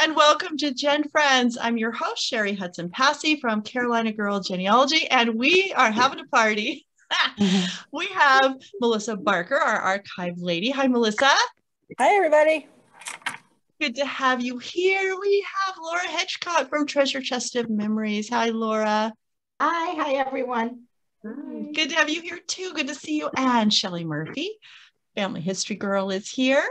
and welcome to GenFriends. I'm your host, Cheri Hudson Passey from Carolina Girl Genealogy, and we are having a party. We have Melissa Barker, our archive lady. Hi, Melissa. Hi, everybody. Good to have you here. We have Laura Hedgecock from Treasure Chest of Memories. Hi, Laura. Hi, everyone. Hi. Good to have you here, too. Good to see you. And Shelley Murphy, Family History Girl, is here.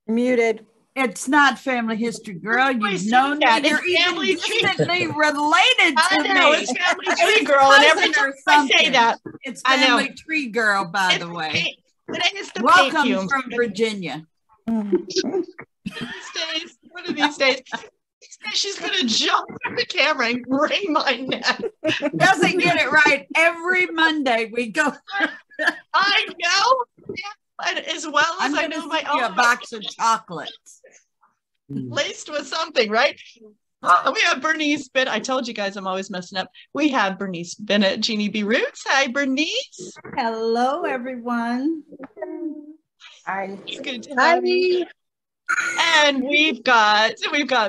Muted. It's not Family History Girl. You've known me. You're even distantly related to I know, me. it's Family Tree Girl, and every time I say that, it's Family Tree Girl, by the way. Welcome from Virginia. One of these days, she's going to jump on the camera and wring my neck. Doesn't get it right. Every Monday we go. I know. Yeah. As well as I know my own. A box of chocolates. Laced with something, right? We have Bernice Bennett. I told you guys I'm always messing up. We have Bernice Bennett-Geniebroots. Hi, Bernice. Hello, everyone. Hi. It's good to have you. And we've got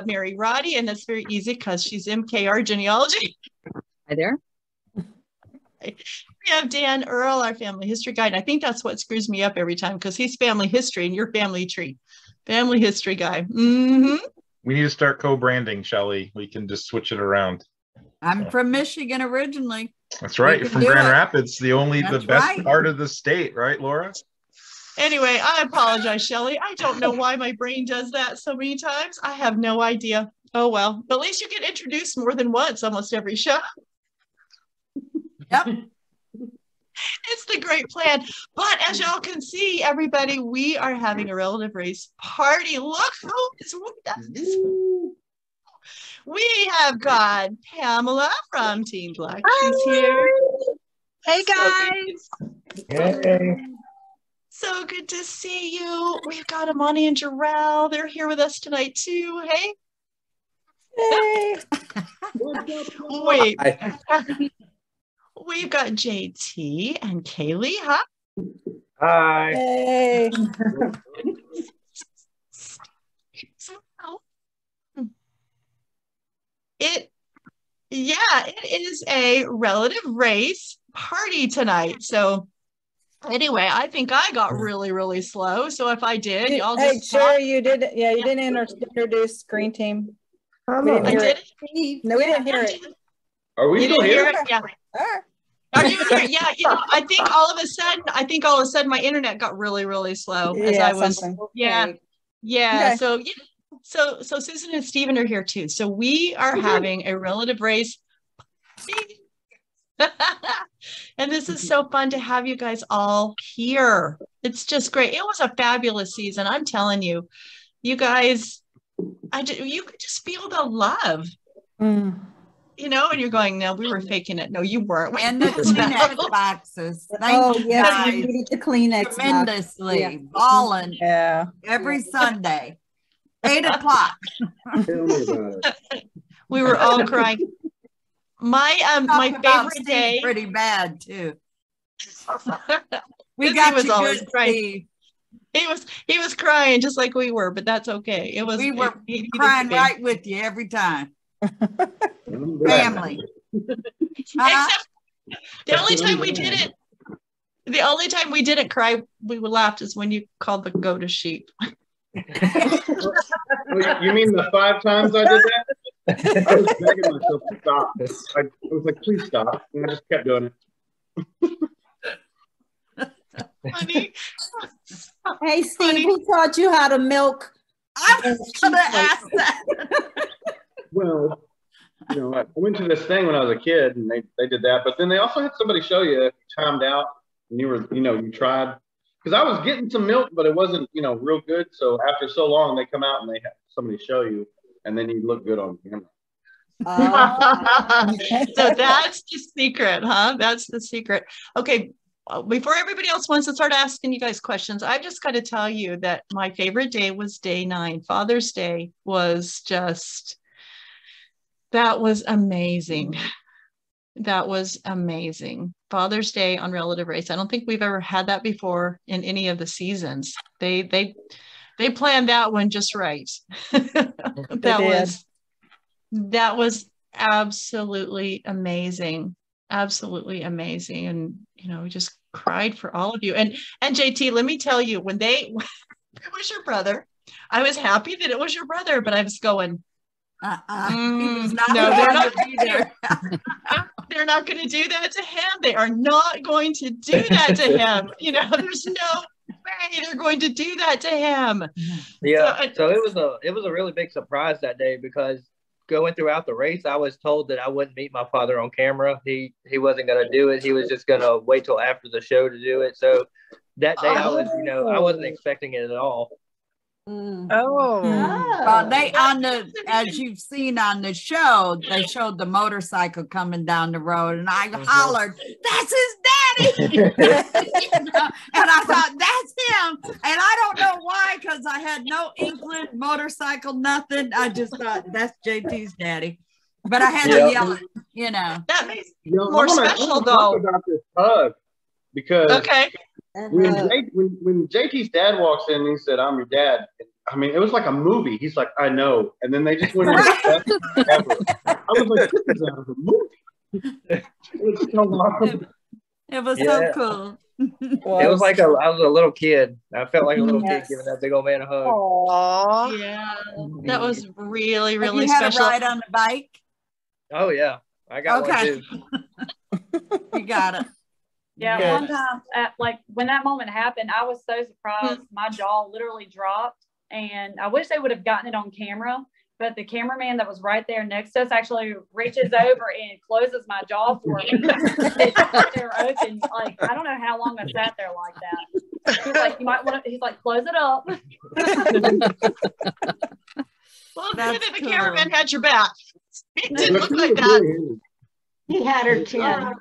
Mary Roddy, and that's very easy because she's MKR Genealogy. Hi there. We have Dan Earl, our family history guy, and I think that's what screws me up every time because he's family history and you're family tree. Family history guy. Mm-hmm. We need to start co-branding, Shelley. We can just switch it around. I'm from Michigan originally. That's right. You're from Grand Rapids, the best part of the state, right, Laura? Anyway, I apologize, Shelley. I don't know why my brain does that so many times. I have no idea. Oh, well. But at least you get introduced more than once almost every show. Yep. It's the great plan. But as y'all can see, everybody, we are having a relative race party. Look who is with us. We have got Pamela from Team Black. She's here. Hey, guys. Hey. So good to see you. We've got Amani and Jarrell. They're here with us tonight, too. Hey. Hey. Wait. We've got JT and Kaylee, huh? Hi. Hey. It is a relative race party tonight. So anyway, I think I got really, really slow. So if I did, y'all just Cheri, you did. Yeah, you didn't introduce Green Team. I did. No, we didn't hear it. Are we still here? Yeah. Are you here? Yeah, I think all of a sudden my internet got really, really slow as I was. Something. Yeah. Okay. So Susan and Stephen are here too. So we are having a relative race. And this is so fun to have you guys all here. It's just great. It was a fabulous season. I'm telling you, you guys, you could just feel the love. You know, and you're going, no, we were faking it. No, you weren't. And the Kleenex boxes. Thank you guys. We needed the Kleenex tremendously. Balling every Sunday. 8 o'clock. Tell me about it. We were all crying. My favorite day. Pretty bad too. We got you always crying. He was crying just like we were, but that's okay. We were crying right with you every time. Family. Except the only time we didn't cry, we laughed is when you called the goat a sheep. You mean the 5 times I did that? I was begging myself to stop. I was like, please stop. And I just kept doing it. Funny. Hey, Steve, who taught you how to milk? I was going to ask that. Well, I went to this thing when I was a kid and they did that, but then they also had somebody show you if you timed out and you were, you tried. Because I was getting some milk, but it wasn't, real good. So after so long, they come out and they have somebody show you, and then you look good on camera. So that's the secret, huh? That's the secret. Okay, before everybody else wants to start asking you guys questions, I just got to tell you that my favorite day was day 9. Father's Day was that was amazing. That was amazing. Father's Day on relative race. I don't think we've ever had that before in any of the seasons. They They planned that one just right. That was absolutely amazing. Absolutely amazing. And, we just cried for all of you. And JT, let me tell you, when it was your brother, I was happy that it was your brother, but I was going, He was not no, they're not going to be there. They're not going to do that to him. They are not going to do that to him. There's no way they're going to do that to him. Yeah. So it was a really big surprise that day, because going throughout the race, I was told that I wouldn't meet my father on camera. He wasn't going to do it. He was just going to wait till after the show to do it. So that day I wasn't expecting it at all. As you've seen on the show, they showed the motorcycle coming down the road, and I hollered, "That's his daddy!" And I thought, "That's him." And I don't know why, because I had no inkling, motorcycle, nothing. I just thought that's JT's daddy, but I had to yell it. That makes it more special, though. About this hug, because when JT's dad walks in and he said, "I'm your dad," I mean, it was like a movie. He's like, "I know," and then they just went into the best ever. I was like, "This is out of a movie." It was so cool. It was like I was a little kid. I felt like a little kid giving that big old man a hug. Aww. Yeah, that was really, really special. special. You had a ride on the bike? Oh yeah, I got one too. You got it. Yeah, Good. one time, when that moment happened, I was so surprised. My jaw literally dropped, and I wish they would have gotten it on camera. But the cameraman that was right there next to us actually reaches over and closes my jaw for me. They were open. Like, I don't know how long I sat there like that. He's like, "You might want to." He's like, "Close it up." Well, good that the cameraman had your back. It didn't look like that. He had her chin.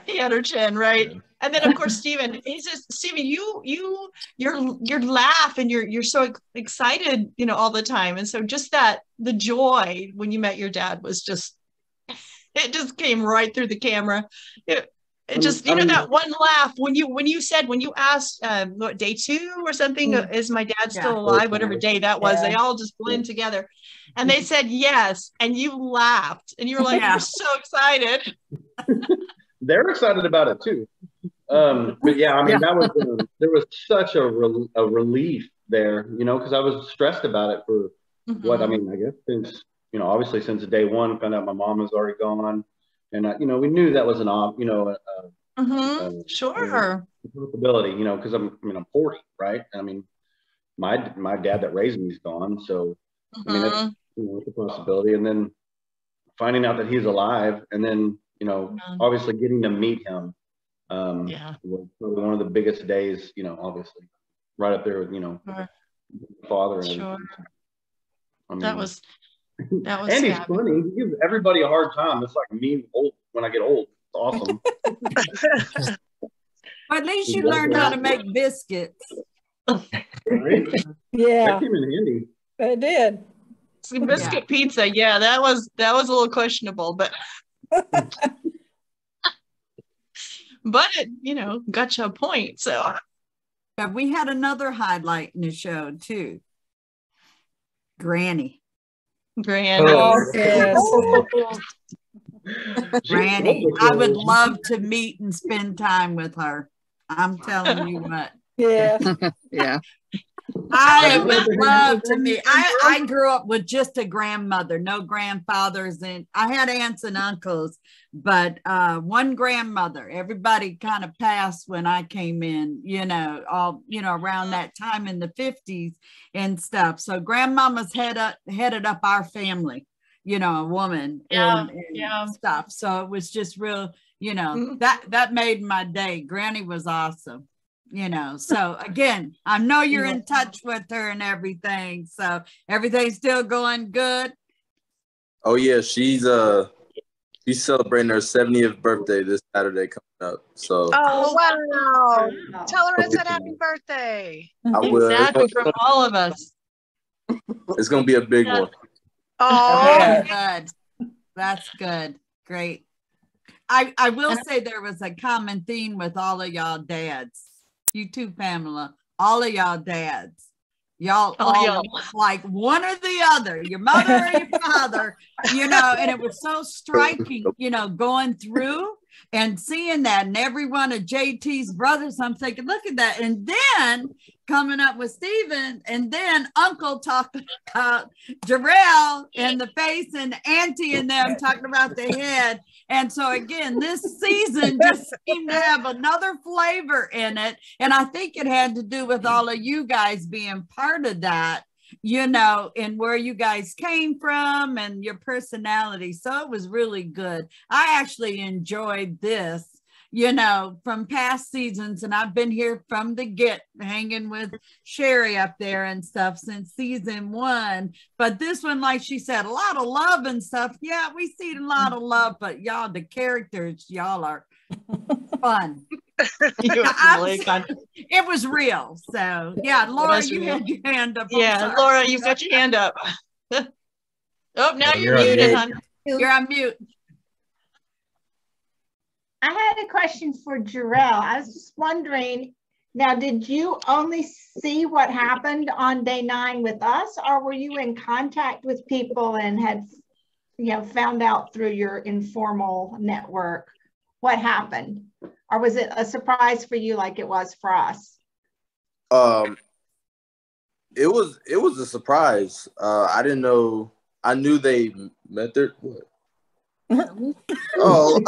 He had her chin, right? And then, of course, Stephen, he says, "Stephen, your laugh and you're so excited, all the time." And so just the joy when you met your dad was it just came right through the camera. It just, that one laugh when you asked, what, day 2 or something, is my dad still alive? Whatever day that was, they all just blend together. And they said yes, and you laughed, and you were like, "You're so excited." They're excited about it too. But yeah, I mean, that was there was such a relief there, because I was stressed about it for what, I mean, I guess since, obviously since day 1, found out my mom was already gone, and we knew that was sure, possibility, because I'm 40, right? I mean, my dad that raised me is gone, so I mean, it's a possibility. And then finding out that he's alive, and then obviously getting to meet him was probably one of the biggest days, obviously right up there with father. Sure. I mean, that was and he's funny. He gives everybody a hard time. It's like me old when I get old. It's awesome. At least you learned how to make biscuits. Right? Yeah, that came in handy. they did. Biscuit pizza, that was a little questionable, but but it got you a point. So but we had another highlight in the show too. Granny. Oh, yes. Granny, I would love to meet and spend time with her. I'm telling you what. Yeah. Yeah. I would love to meet. I grew up with just a grandmother, no grandfathers, and I had aunts and uncles, but one grandmother. Everybody kind of passed when I came in, around that time in the 50s and stuff. So grandmama's headed up our family, a woman and stuff. So it was just real, that made my day. Granny was awesome. So again, I know you're in touch with her and everything. So everything's still going good. Oh yeah, she's celebrating her 70th birthday this Saturday coming up. So wow. Tell her I said happy birthday. I will. Exactly, from all of us. It's gonna be a big one. Oh, good. That's good. Great. I will say there was a common theme with all of y'all dads. You too, Pamela. All of y'all dads. Y'all all like one or the other, your mother or your father, you know, and it was so striking, you know, going through and seeing that, and every one of JT's brothers, I'm thinking, look at that. And then coming up with Stephen, and then Uncle talking about Jarrell in the face, and Auntie and them talking about the head. And so again, this season just seemed to have another flavor in it. And I think it had to do with all of you guys being part of that, you know, and where you guys came from and your personality. So it was really good. I actually enjoyed this, you know, from past seasons, and I've been here from the get, hanging with Cheri up there and stuff since season 1. But this one, like she said, a lot of love and stuff. Yeah, we see a lot of love, but y'all, the characters, y'all are fun. It was real. So yeah, Laura, you had your hand up. Yeah, Laura, you've got your hand up. Oh, now you're muted, hon. You're on mute. I had a question for Jarrell. I was just wondering, now, did you only see what happened on day 9 with us, or were you in contact with people and had, you know, found out through your informal network what happened? Or was it a surprise for you like it was for us? It was a surprise. I didn't know. I knew they met their what? Oh,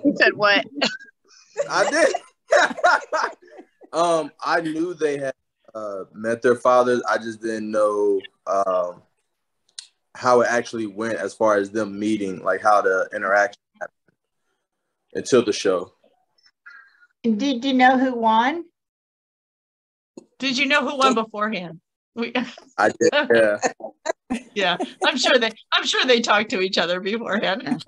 He said what? I did. I knew they had met their fathers. I just didn't know how it actually went as far as them meeting, like how the interaction happened until the show. And did you know who won? Did you know who won beforehand? I did, yeah. Yeah, I'm sure they talked to each other beforehand.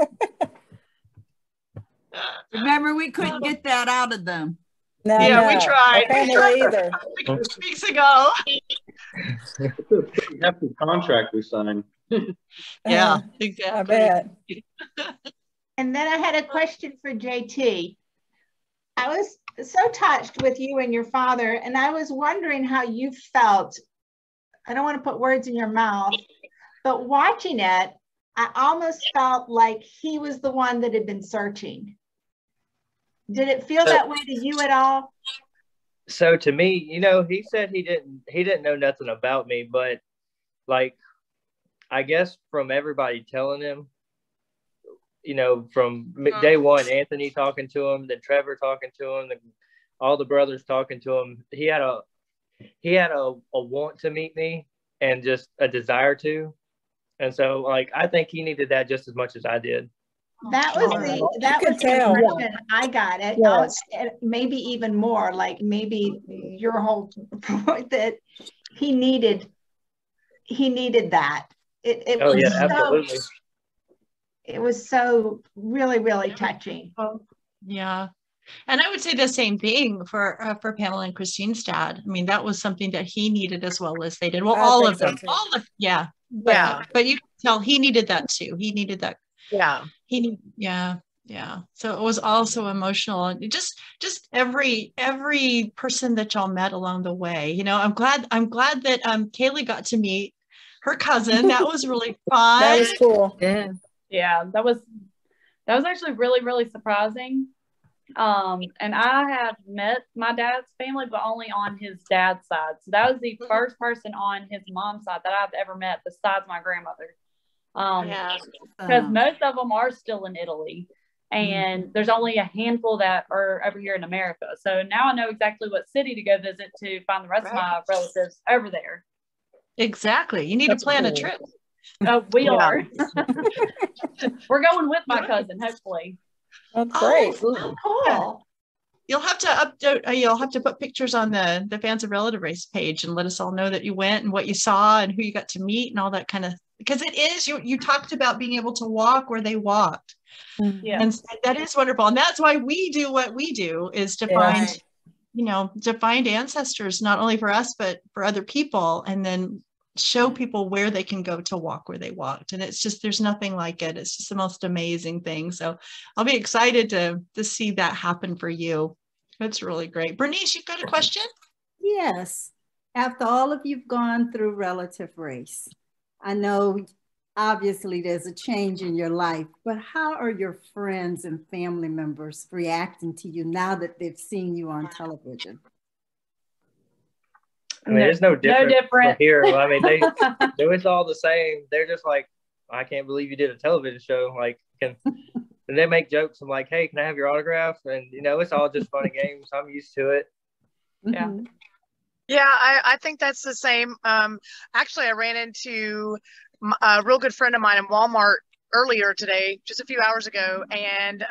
Remember, we couldn't get that out of them. No, yeah, no. we tried. Either. 6 weeks ago. That's the contract we signed. Yeah, exactly. I bet. And then I had a question for JT. I was so touched with you and your father, and I was wondering how you felt. I don't want to put words in your mouth, but watching it, I almost felt like he was the one that had been searching. Did it feel that way to you at all? So to me, you know, he said he didn't know nothing about me, but like, I guess from everybody telling him, you know, from day 1, Anthony talking to him, then Trevor talking to him, then all the brothers talking to him, he had a want to meet me and just a desire to. And so like, I think he needed that just as much as I did. That was the impression I got it. Yes. Maybe even more, like maybe your whole point that he needed that. It was absolutely. It was so really, really touching. Yeah. And I would say the same thing for Pamela and Christine's dad. I mean, that was something that he needed as well as they did. Well, all of them. Yeah. But you can tell he needed that too. He needed that. Yeah. Yeah. So it was also emotional, and just every person that y'all met along the way. You know, I'm glad that Kaylee got to meet her cousin. That was really fun. That was cool. Yeah, that was actually really, really surprising. And I had met my dad's family, but only on his dad's side. So that was the first person on his mom's side that I've ever met besides my grandmother. Because most of them are still in Italy, and there's only a handful that are over here in America. So now I know exactly what city to go visit to find the rest of my relatives over there. Exactly. You need to plan a trip. Oh, we are. We're going with my cousin, hopefully. That's great. Oh, cool. You'll have to update. You'll have to put pictures on the Fans of Relative Race page and let us all know that you went and what you saw and who you got to meet and all that kind of. Because it is you talked about being able to walk where they walked. Yeah, and that is wonderful, and that's why we do what we do, is to find ancestors, not only for us but for other people, and then show people where they can go to walk where they walked. And it's just, there's nothing like it. It's just the most amazing thing. So I'll be excited to see that happen for you. That's really great. Bernice, you've got a question? Yes. After all of you've gone through relative race, I know obviously there's a change in your life, but how are your friends and family members reacting to you now that they've seen you on television? I mean, there's no difference from here. I mean, it's all the same. They're just like, I can't believe you did a television show. Like, and they make jokes. I'm like, hey, can I have your autograph? And, you know, it's all just fun and games. I'm used to it. Yeah. Yeah, I think that's the same. Actually, I ran into a real good friend of mine in Walmart earlier today, just a few hours ago, and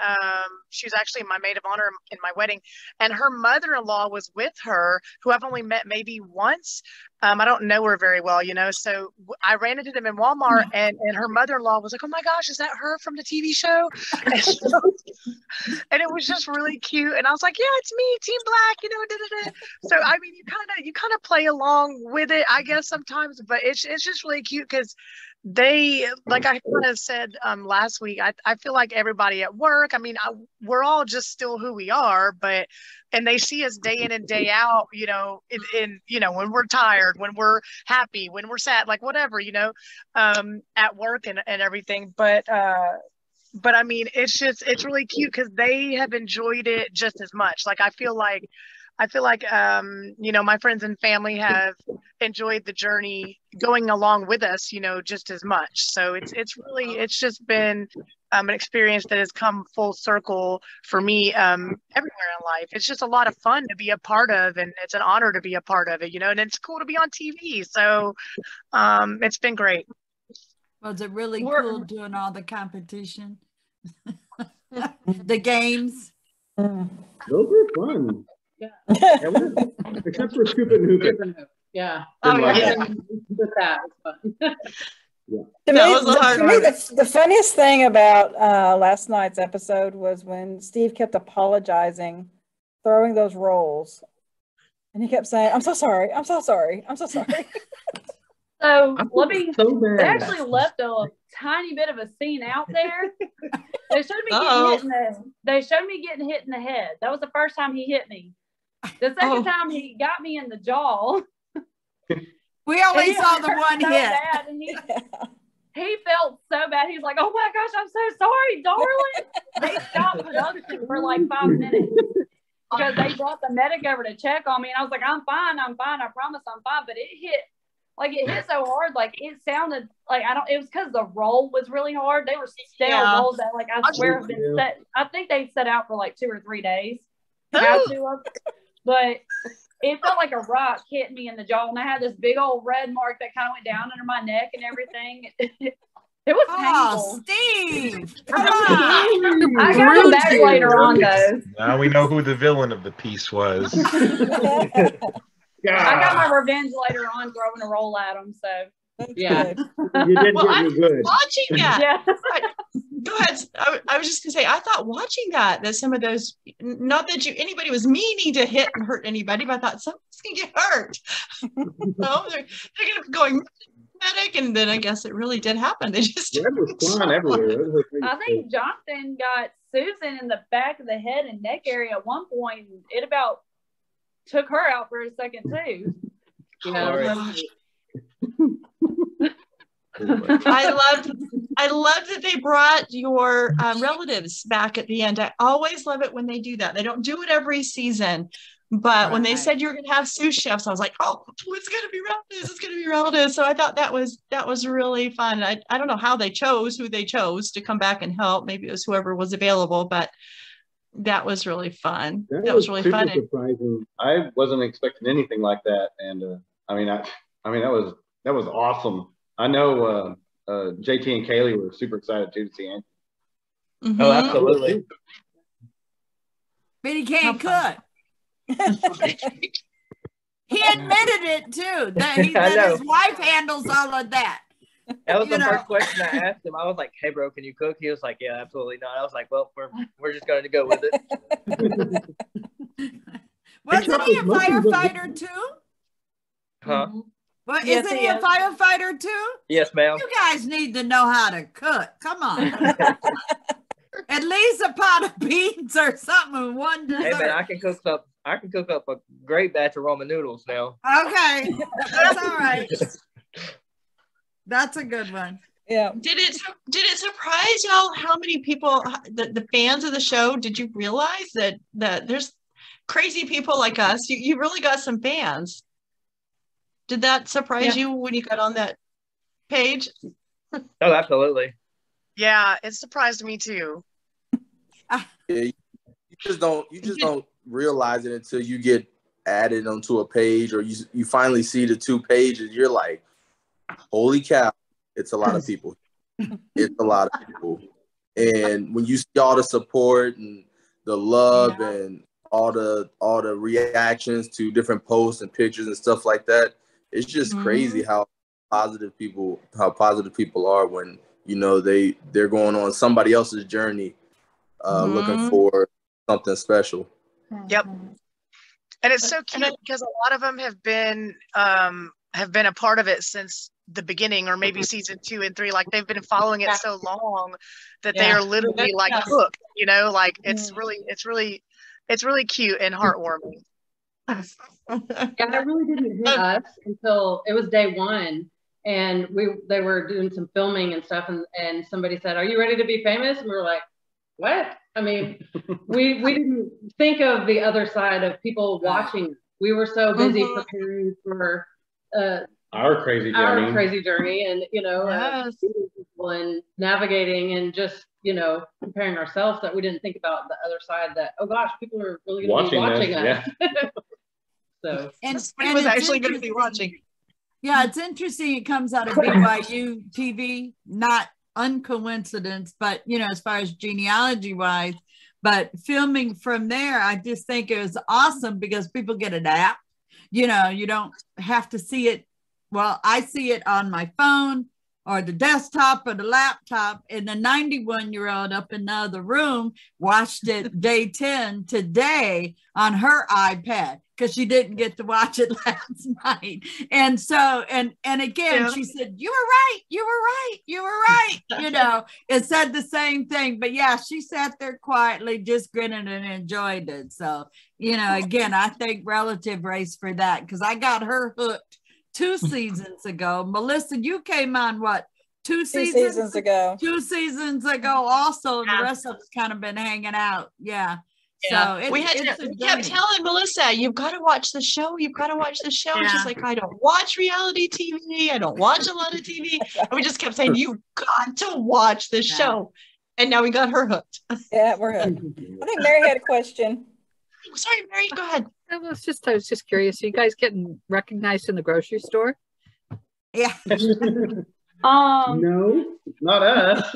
she was actually my maid of honor in my wedding, and her mother-in-law was with her, who I've only met maybe once. I don't know her very well, you know, so I ran into them in Walmart, and her mother-in-law was like, oh my gosh, is that her from the TV show? And it was just really cute, and I was like, yeah, it's me, Team Black, you know, da, da, da. So I mean, you kind of play along with it, I guess, sometimes, but it's just really cute because they, like I kind of said last week, I feel like everybody at work, I mean, we're all just still who we are, and they see us day in and day out, you know, in you know, when we're tired, when we're happy, when we're sad, like whatever, you know, at work and everything. But I mean, it's really cute because they have enjoyed it just as much. Like I feel like you know, my friends and family have enjoyed the journey going along with us, you know, just as much. So it's just been an experience that has come full circle for me everywhere in life. It's just a lot of fun to be a part of, and it's an honor to be a part of it, you know, and it's cool to be on TV. So it's been great. Was it really cool doing all the competition? The games? Those were fun. Yeah. Except for Scoop and Hooping. Yeah. Oh, yeah. With that, To me, the funniest thing about last night's episode was when Steve kept apologizing, throwing those rolls, and he kept saying, I'm so sorry, I'm so sorry, I'm so sorry. So they actually left a tiny bit of a scene out there. They showed me getting hit in the head. That was the first time he hit me. The second time he got me in the jaw. We only saw the one so hit. Bad, and he felt so bad. He's like, oh my gosh, I'm so sorry, darling. They stopped production for like 5 minutes because they brought the medic over to check on me. And I was like, I'm fine. I promise I'm fine. But it hit so hard, like it sounded like it was because the roll was really hard. They were stale rolls that like I swear have been set. I think they set out for like 2 or 3 days. But it felt like a rock hit me in the jaw, and I had this big old red mark that kind of went down under my neck and everything. It was painful. Steve! I got him back later on, though. Now we know who the villain of the piece was. I got my revenge later on throwing a roll at him, so. Yeah. You did get me good. Watching that. Yeah. Go ahead. I was just gonna say, I thought watching that some of those, not that anybody was meaning to hit and hurt anybody, but I thought someone's gonna get hurt. No, they're gonna be going medic, and then I guess it really did happen. They just was flying everywhere. I think Jonathan got Susan in the back of the head and neck area at one point, and it about took her out for a second too. Yeah. I loved that they brought your relatives back at the end. I always love it when they do that. They don't do it every season, but when they said you're going to have sous chefs, I was like, oh, it's going to be relatives. It's going to be relatives. So I thought that was really fun. I don't know how they chose who they chose to come back and help. Maybe it was whoever was available, but that was really fun. That was really fun. Surprising. I wasn't expecting anything like that, and I mean that was awesome. I know JT and Kaylee were super excited too to see Anthony. Mm-hmm. Oh, absolutely. But he can't cook. He admitted it too. That his wife handles all of that. That was the first question I asked him. I was like, "Hey, bro, can you cook?" He was like, "Yeah, absolutely not." I was like, "Well, we're just going to go with it." Wasn't he a firefighter too? Huh? Well, isn't he a firefighter too? Yes, ma'am. You guys need to know how to cook. Come on. At least a pot of beans or something. One dessert. Hey man, I can cook up a great batch of ramen noodles now. Okay, that's all right. That's a good one. Yeah. Did it surprise y'all how many people, the fans of the show? Did you realize that there's crazy people like us? You really got some fans. Did that surprise you when you got on that page? Oh, absolutely. Yeah, it surprised me too. Yeah, you just don't realize it until you get added onto a page, or you finally see the 2 pages. You're like, holy cow, it's a lot of people. It's a lot of people. And when you see all the support and the love and all the reactions to different posts and pictures and stuff like that, it's just crazy how positive people are when, you know, they're going on somebody else's journey, looking for something special. Yep. And it's so cute because a lot of them have been a part of it since the beginning, or maybe season 2 and 3. Like they've been following it so long that they are literally like hooked, you know, like it's really cute and heartwarming. Yeah, that really didn't hit us until it was day 1, and they were doing some filming and stuff, and somebody said, "Are you ready to be famous?" And we were like, "What?" I mean, we didn't think of the other side of people watching. We were so busy preparing for our crazy journey, and you know, and navigating and just, you know, preparing ourselves, that we didn't think about the other side, that, oh gosh, people are really going to be watching us. Yeah. So and was actually going to be watching. Yeah, it's interesting. It comes out of BYU TV, not uncoincidence, but you know, as far as genealogy wise, but filming from there, I just think it was awesome because people get an app. You know, you don't have to see it. Well, I see it on my phone or the desktop or the laptop, and the 91-year-old up in the other room watched it day 10 today on her iPad because she didn't get to watch it last night. And so, and again, she said, you were right. You know, it said the same thing, but yeah, she sat there quietly, just grinning and enjoyed it. So, you know, again, I thank Relative Race for that, because I got her hooked 2 seasons ago. Melissa, you came on what, 2 seasons ago? 2 seasons ago also, and the rest of us kind of been hanging out. Yeah. So we kept telling Melissa, you've got to watch the show. You've got to watch the show. And she's like, I don't watch reality TV. I don't watch a lot of TV. And we just kept saying, you've got to watch this show. And now we got her hooked. Yeah, we're hooked. I think Mary had a question. Sorry, Mary, go ahead. I was just curious. Are you guys getting recognized in the grocery store? Yeah. No, not us.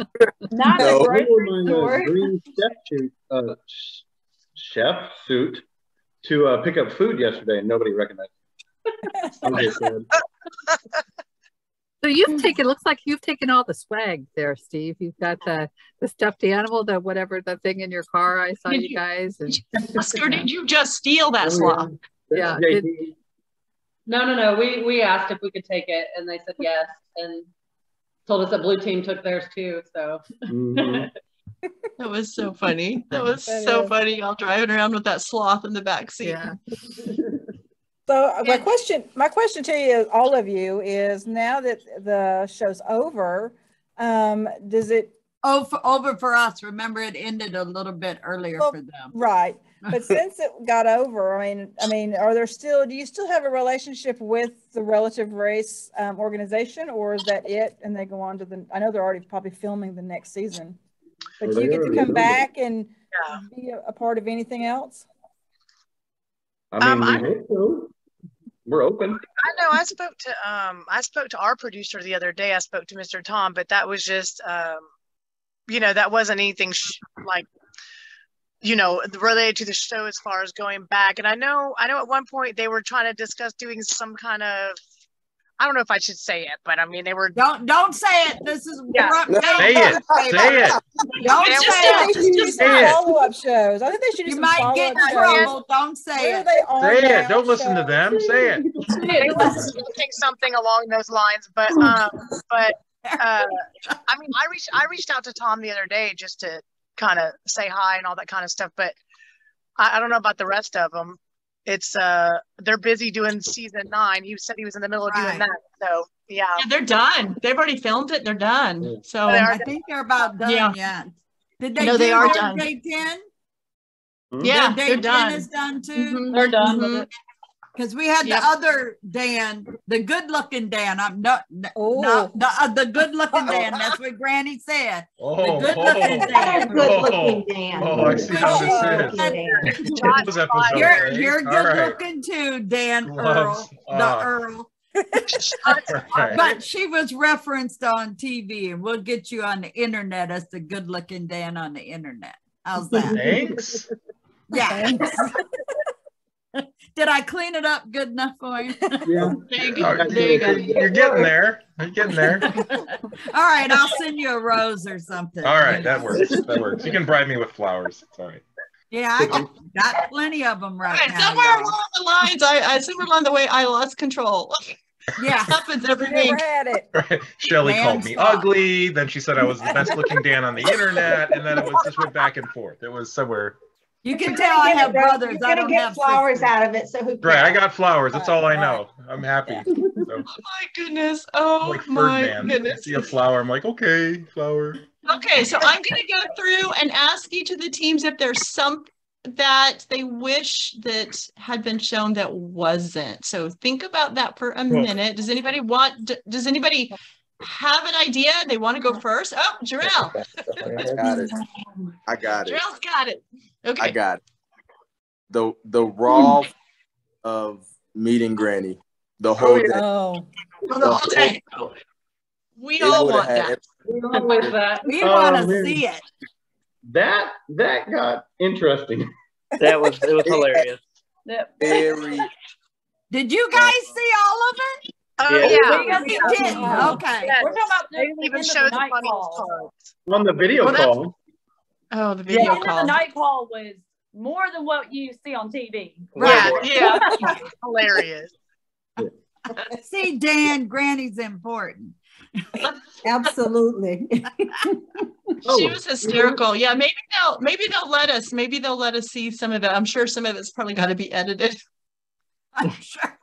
Not no. the grocery store. Green chef suit to pick up food yesterday, and nobody recognized me. So you've taken, looks like you've taken all the swag there, Steve. You've got the stuffed animal, the whatever, the thing in your car. I saw you guys. And, Oscar, did you just steal that sloth? Yeah. No. We asked if we could take it, and they said yes, and told us that Blue Team took theirs too. So that was so funny. That was so funny. Y'all driving around with that sloth in the back seat. Yeah. So my question to you, all of you, is now that the show's over, does it over for us? Remember, it ended a little bit earlier for them, right? But since it got over, I mean, do you still have a relationship with the Relative Race organization, or is that it? And they go on to I know they're already probably filming the next season, but do you get to come back and be a part of anything else? I mean, we hope so. We're open. I know. I spoke to our producer the other day. I spoke to Mr. Tom, but that was just, you know, that wasn't anything like, you know, related to the show as far as going back. And I know at one point they were trying to discuss doing some kind of, I don't know if I should say it, but I mean, they were. Don't say it. This is. Say it. Say it. Don't say it. Just follow-up shows. I think they should do You some might get in trouble. Don't say it. Say it. Don't listen to them. Say it. They were saying something along those lines, but I mean, I reached out to Tom the other day just to kind of say hi and all that kind of stuff. But I don't know about the rest of them. It's they're busy doing season 9. He said he was in the middle of doing that. So yeah, they're done. They've already filmed it. They're done. So I think they're about done. Yeah. Did they? No, they are done. Day 10? Yeah, they're done. Is done too. They're done. Because we had the other Dan, the good-looking Dan. I'm not the good-looking Dan. That's what Granny said. Oh, the good-looking Dan. Good-looking Dan. Oh, I see how this is. You're good-looking too, Dan. Gloves Earl. But she was referenced on TV, and we'll get you on the internet as the good-looking Dan on the internet. How's that? Thanks. Yeah. Did I clean it up good enough for you? Yeah. There you go. You're getting there. You're getting there. All right, I'll send you a rose or something. All right, that works. That works. You can bribe me with flowers. It's all right. Yeah, I got plenty of them right now. Somewhere along the lines, somewhere along the way, I lost control. Yeah, happens every week. Had it. Right. Shelley called me ugly. Then she said I was the best looking Dan on the internet, and then it was just went back and forth. It was somewhere. You can tell I have brothers. You're gonna get flowers out of it, so who cares? Right, I got flowers. That's all I know. I'm happy. So, oh my goodness! Oh like my goodness! I see a flower. I'm like, okay, flower. Okay, so I'm going to go through and ask each of the teams if there's some that they wish that had been shown that wasn't. So think about that for a minute. Does anybody have an idea? They want to go first? Oh, Jarrell. I got it. Jarrell's got it. Okay. I got it. The raw of meeting Granny. The whole day. Oh. The whole day. We all want that. We want to see it. That got interesting. It was hilarious. Very. Did you guys see all of it? Yeah. We did. Okay. Yes. We're talking about they even showed the funny call. On the video call. Oh, the video call. The night call was more than what you see on TV. Right. Yeah. Hilarious. See, Dan, Granny's important. Absolutely. She was hysterical. Yeah, maybe they'll let us see some of it. I'm sure some of it's probably got to be edited. I'm sure.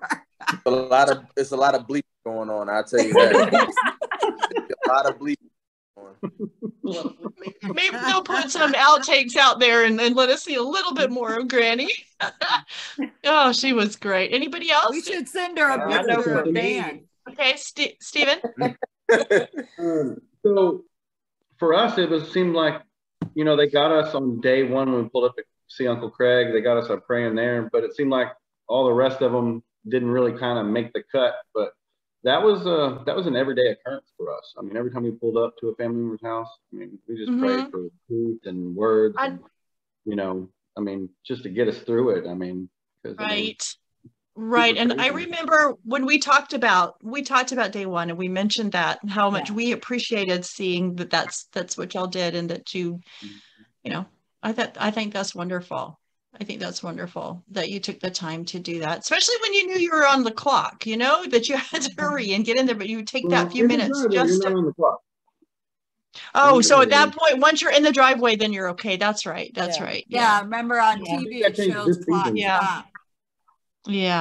It's a lot of bleep going on. I'll tell you that. A lot of bleep going on. Maybe they'll put some outtakes out there and let us see a little bit more of Granny. Oh, she was great. Anybody else? We should send her a picture of Dan. Okay, Stephen. So for us, seemed like, they got us on day 1 when we pulled up to see Uncle Craig. They got us a praying there, but it seemed like all the rest of them didn't really kind of make the cut. But that was an everyday occurrence for us. I mean, every time we pulled up to a family member's house, we just prayed for truth and words, just to get us through it. Right. And I remember when we talked about day 1, and we mentioned that how much we appreciated seeing that's what y'all did, and that I think that's wonderful. I think that's wonderful that you took the time to do that, especially when you knew you were on the clock, that you had to hurry and get in there, but you would take that few minutes just to... on the clock. Oh, so at that point, once you're in the driveway, then you're okay. That's right. That's right. Yeah. Remember on TV, it shows clock. Yeah.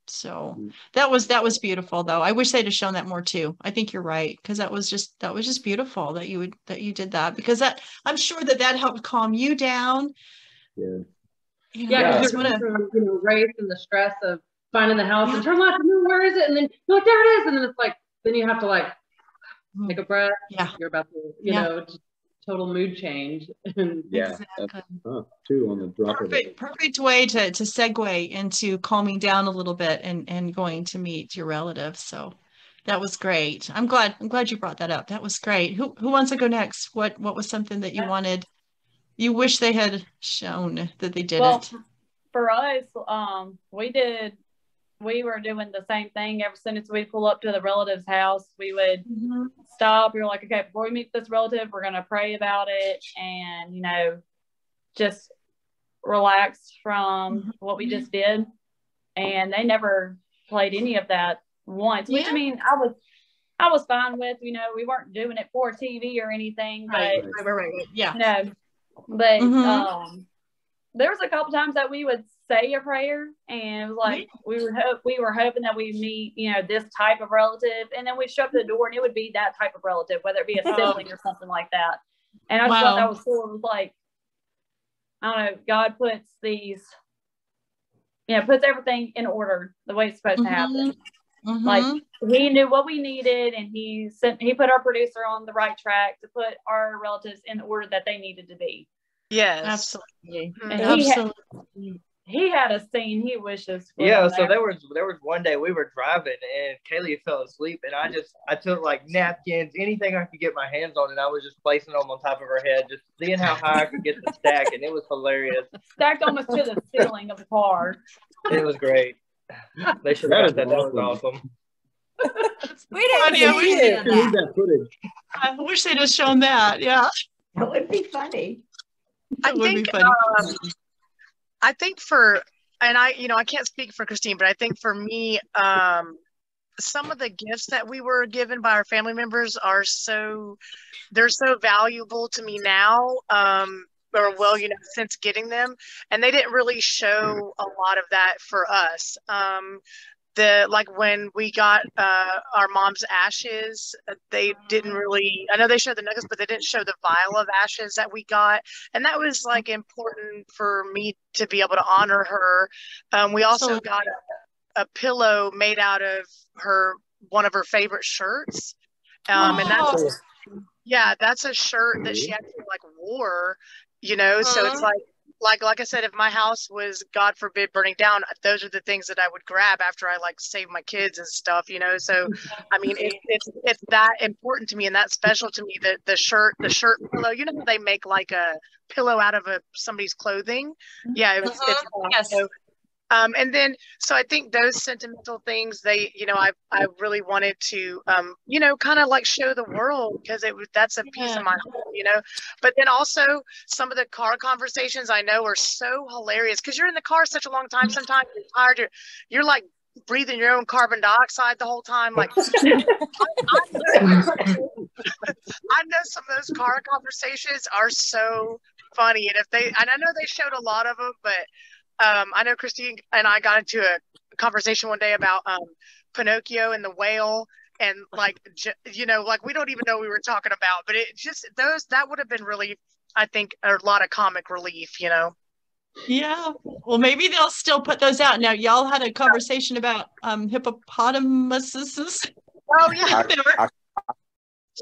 So that was beautiful, though. I wish they'd have shown that more too. I think you're right, because that was just beautiful that you did that, because I'm sure that helped calm you down. Yeah, because you're race and the stress of finding the house and turn left and where is it, and then you're like, there it is, and then it's like, then you have to take a breath. Yeah, you're about to just total mood change. Exactly. Too on the drop perfect way to segue into calming down a little bit and going to meet your relatives. So that was great. I'm glad you brought that up. That was great. Who wants to go next? What was something that you wish they had shown that they didn't? Well, for us, we were doing the same thing. Ever since we pull up to the relative's house, we would stop. We were like, okay, before we meet this relative, we're going to pray about it and, just relax from what we just did. And they never played any of that once, which I I was fine with. You know, we weren't doing it for TV or anything, but right. Yeah. you know, but there was a couple times that we would say a prayer, and it was like we were hoping that we meet, you know, this type of relative, and then we'd show up at the door and it would be that type of relative, whether it be a sibling or something like that. And I just thought that was cool. It was like, I don't know, God puts these, you know, puts everything in order the way it's supposed to happen. Like he knew what we needed, and he put our producer on the right track to put our relatives in the order that they needed to be. Yes, absolutely. And he had a scene he wishes for. Yeah, so there was one day we were driving and Kaylee fell asleep, and I took like napkins, anything I could get my hands on, and I was just placing them on top of her head, just seeing how high I could get the stack, and it was hilarious. Stacked almost to the ceiling of the car. It was great. They should have that. That was awesome. We didn't see that footage. I wish they'd have shown that. Yeah, that would be funny. I think for, and I can't speak for Christine, but I think for me, some of the gifts that we were given by our family members they're so valuable to me now. Since getting them, and they didn't really show a lot of that for us. Like when we got our mom's ashes, they didn't really, I know they showed the nuggets, but they didn't show the vial of ashes that we got. And that was like important for me to be able to honor her. We also got a pillow made out of one of her favorite shirts. And that's a shirt that she actually like wore, you know, so it's like I said, if my house was, God forbid, burning down, those are the things that I would grab after I like save my kids and stuff, you know. So, I mean, it's that important to me and that special to me that the shirt pillow, you know, how they make like a pillow out of somebody's clothing. Yeah, it's yes. So, and then, so I think those sentimental things, I really wanted to, kind of like show the world, because that's a piece of my home, you know. But then also some of the car conversations I know are so hilarious, because you're in the car such a long time. Sometimes you're tired. You're like breathing your own carbon dioxide the whole time. Like, I know some of those car conversations are so funny, and I know they showed a lot of them, but I know Christine and I got into a conversation one day about Pinocchio and the whale, and like, like we don't even know what we were talking about, but it just, that would have been really, I think, a lot of comic relief, you know? Yeah. Well, maybe they'll still put those out. Now, y'all had a conversation about hippopotamuses. Oh, yeah.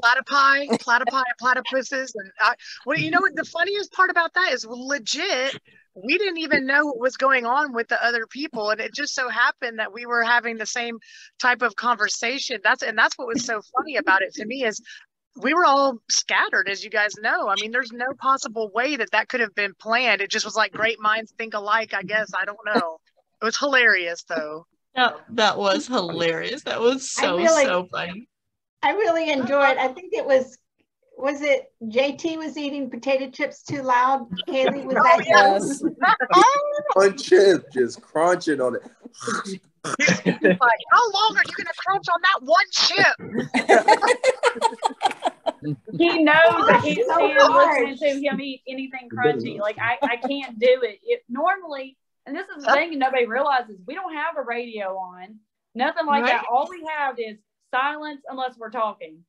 Platypuses. And you know what the funniest part about that is, legit, we didn't even know what was going on with the other people, and it just so happened that we were having the same type of conversation. That's what was so funny about it to me, is we were all scattered, as you guys know. I mean, there's no possible way that could have been planned. It just was like great minds think alike, I guess. I don't know. It was hilarious, though. That was hilarious. That was so funny. I really enjoyed. I think it was it JT was eating potato chips too loud? Kaylee, was that yes. One chip, just crunching on it. Like, how long are you going to crunch on that one chip? He knows I can't stand listening to him eat anything crunchy. Like, I can't do it. Normally, and this is the thing nobody realizes, we don't have a radio on. Nothing like that. All we have is silence unless we're talking.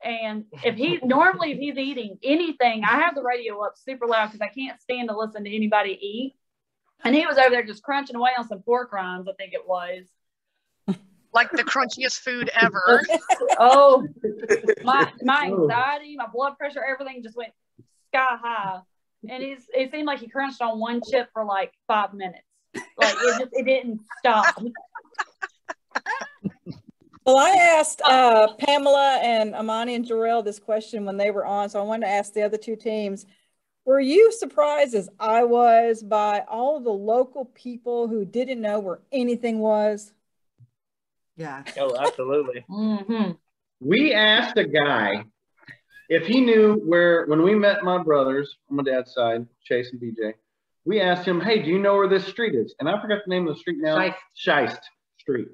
And if he's eating anything, I have the radio up super loud because I can't stand to listen to anybody eat. And he was over there just crunching away on some pork rinds, I think it was. Like the crunchiest food ever. Oh, my anxiety, my blood pressure, everything just went sky high. And it seemed like he crunched on one chip for like 5 minutes. Like it didn't stop. Well, I asked Pamela and Amani and Jarrell this question when they were on, so I wanted to ask the other two teams. Were you surprised, as I was, by all the local people who didn't know where anything was? Yeah. Oh, absolutely. Mm-hmm. We asked a guy if he knew when we met my brothers on my dad's side, Chase and BJ, we asked him, hey, do you know where this street is? And I forgot the name of the street now. Scheist Street.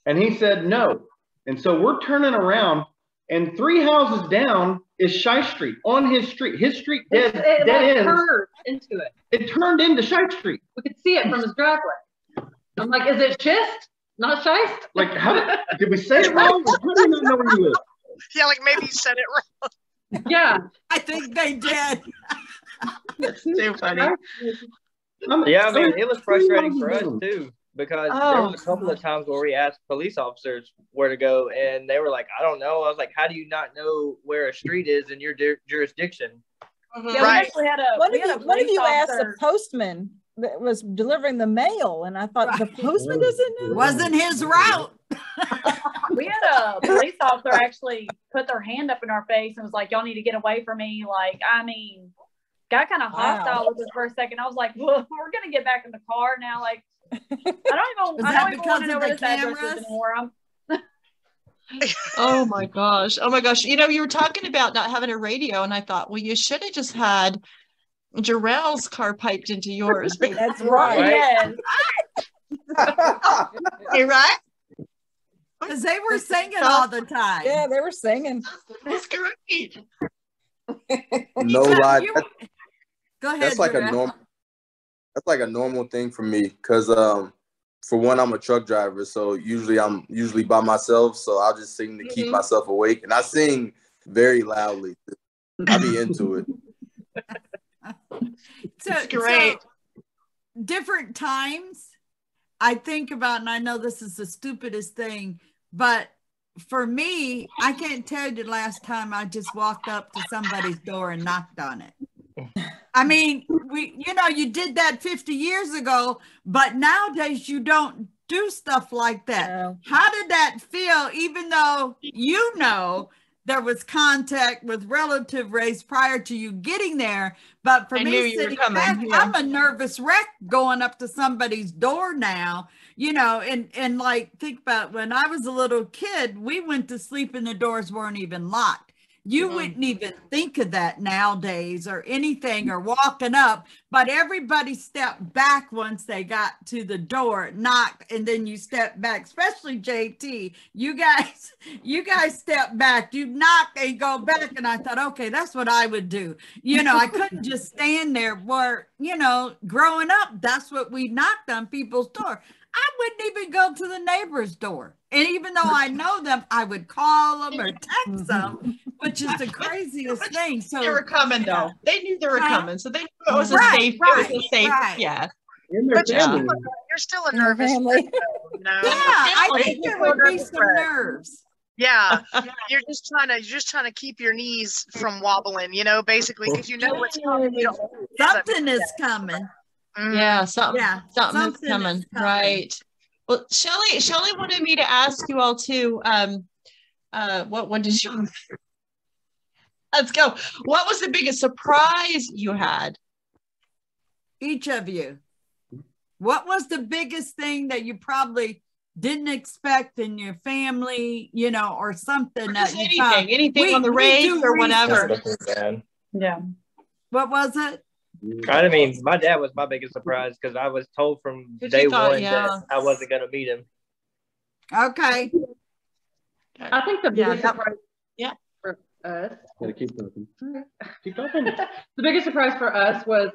And he said no. And so we're turning around, and 3 houses down is Shy Street, on his street. His street dead end. Turned into it. It turned into Shy Street. We could see it from his driveway. I'm like, is it schist, not shist? Like, how did we say it wrong? How do you not know where you live? Yeah, like maybe you said it wrong. Yeah, I think they did. That's too funny. Yeah, I mean, it was frustrating for us too, because there was a couple of times where we asked police officers where to go, and they were like, I don't know. I was like, how do you not know where a street is in your jurisdiction? Yeah, right. We actually had a What if you asked the postman that was delivering the mail, and I thought the postman doesn't know? Wasn't his route. We had a police officer actually put their hand up in our face and was like, y'all need to get away from me. Like, I mean, got kind of hostile with us for a second. I was like, well, we're going to get back in the car now. Like, I don't even want to know where this address is anymore. Oh my gosh. You know, you were talking about not having a radio, and I thought, well, you should have just had Jarrell's car piped into yours. That's right. Yes. Hey, right? Because they were singing all the time. Yeah, they were singing. That's great. No lie. Go ahead. That's like a normal thing for me, because for one, I'm a truck driver, so I'm usually by myself, so I'll just sing to keep myself awake, and I sing very loudly. I be into it. That's great. So, different times I think about, and I know this is the stupidest thing, but for me, I can't tell you the last time I just walked up to somebody's door and knocked on it. I mean, you did that 50 years ago, but nowadays you don't do stuff like that. No. How did that feel, even though there was contact with relative race prior to you getting there? But for me, sitting back, I'm a nervous wreck going up to somebody's door now, and like, think about when I was a little kid, we went to sleep and the doors weren't even locked. You wouldn't even think of that nowadays or anything, or walking up, but everybody stepped back once they got to the door, knocked, and then you step back, especially JT. You guys step back, you knock and go back. And I thought, okay, that's what I would do. I couldn't just stand there where, growing up, that's what we knocked on people's door. I wouldn't even go to the neighbor's door. And even though I know them, I would call them or text them, which is the craziest thing. So they were coming though. They knew they were coming. So they knew it was a safe, yeah. But you're still a nervous family. I think there would be some nerves. Yeah. You're just trying to keep your knees from wobbling, basically, because you know what's coming. Something is coming. Yeah, something is coming. Right. Well, Shelley wanted me to ask you all too. What did you? Let's go. What was the biggest surprise you had? Each of you. What was the biggest thing that you probably didn't expect in your family, or something or that you found? Anything on the race or whatever? Yeah. What was it? I mean, my dad was my biggest surprise, because I was told from day one that I wasn't going to meet him. Okay. I think the biggest surprise for us. Keep talking. Keep talking. The biggest surprise for us was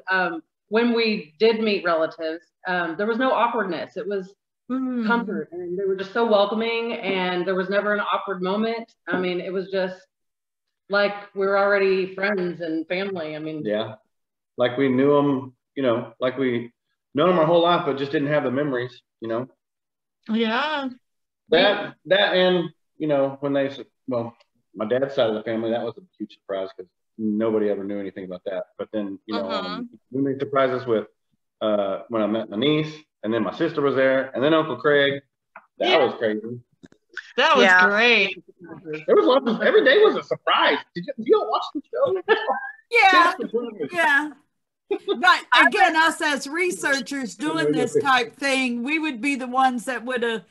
when we did meet relatives. There was no awkwardness. It was comfort, and they were just so welcoming, and there was never an awkward moment. I mean, it was just like we were already friends and family. I mean, yeah. Like we knew them, like we known them our whole life, but just didn't have the memories, Yeah. That and, when my dad's side of the family, that was a huge surprise, because nobody ever knew anything about that. But then, when they surprised us with, when I met my niece, and then my sister was there, and then Uncle Craig, that was crazy. That was great. There was lots of, every day was a surprise. Did you all watch the show? Yeah. But again, us as researchers doing this type thing, we would be the ones that would have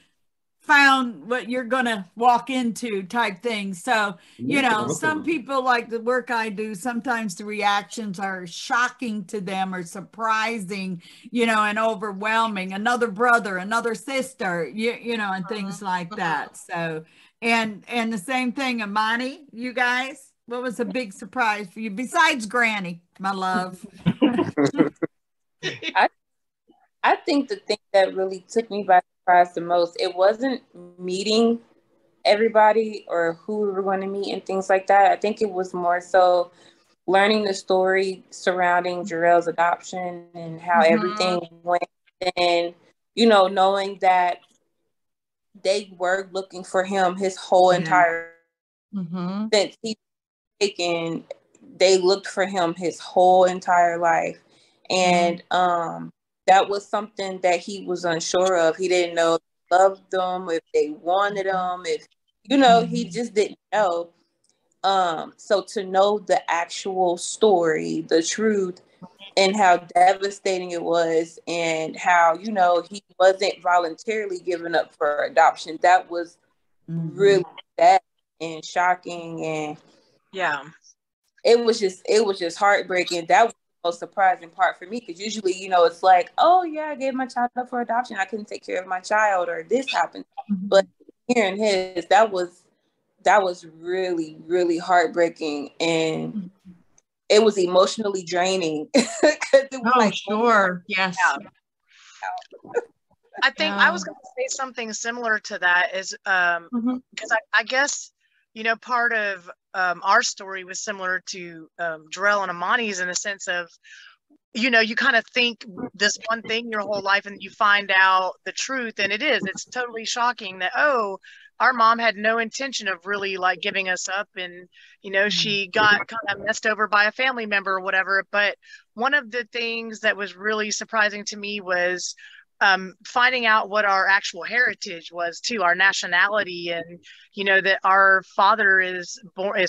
found what you're going to walk into type thing. So, you know, some people like the work I do, sometimes the reactions are shocking to them or surprising, you know, and overwhelming. Another brother, another sister, you know, and things like that. So, and the same thing, Amani, you guys, what was a big surprise for you besides Granny, my love? I think the thing that really took me by surprise the most, it wasn't meeting everybody or who we were going to meet and things like that. I think it was more so learning the story surrounding Jarrell's adoption and how everything went, and, you know, knowing that they were looking for him his whole entire since he was taken, they looked for him his whole entire life. And that was something that he was unsure of. He didn't know if they loved them, if they wanted him, if, you know, he just didn't know. So to know the actual story, the truth, and how devastating it was, and how, you know, he wasn't voluntarily given up for adoption, that was really sad and shocking. And it was just heartbreaking. That was the most surprising part for me, because usually, you know, it's like, oh yeah, I gave my child up for adoption, I couldn't take care of my child, or this happened. But hearing his, that was really, really heartbreaking, and it was emotionally draining. It was yes. I think I was going to say something similar to that, is because I guess, you know, part of our story was similar to Jarrell and Amani's, in the sense of, you know, you kind of think this one thing your whole life, and you find out the truth, and it's totally shocking that, oh, our mom had no intention of really like giving us up, and, you know, she got kind of messed over by a family member or whatever. But one of the things that was really surprising to me was finding out what our actual heritage was too, our nationality, and, you know, that our father is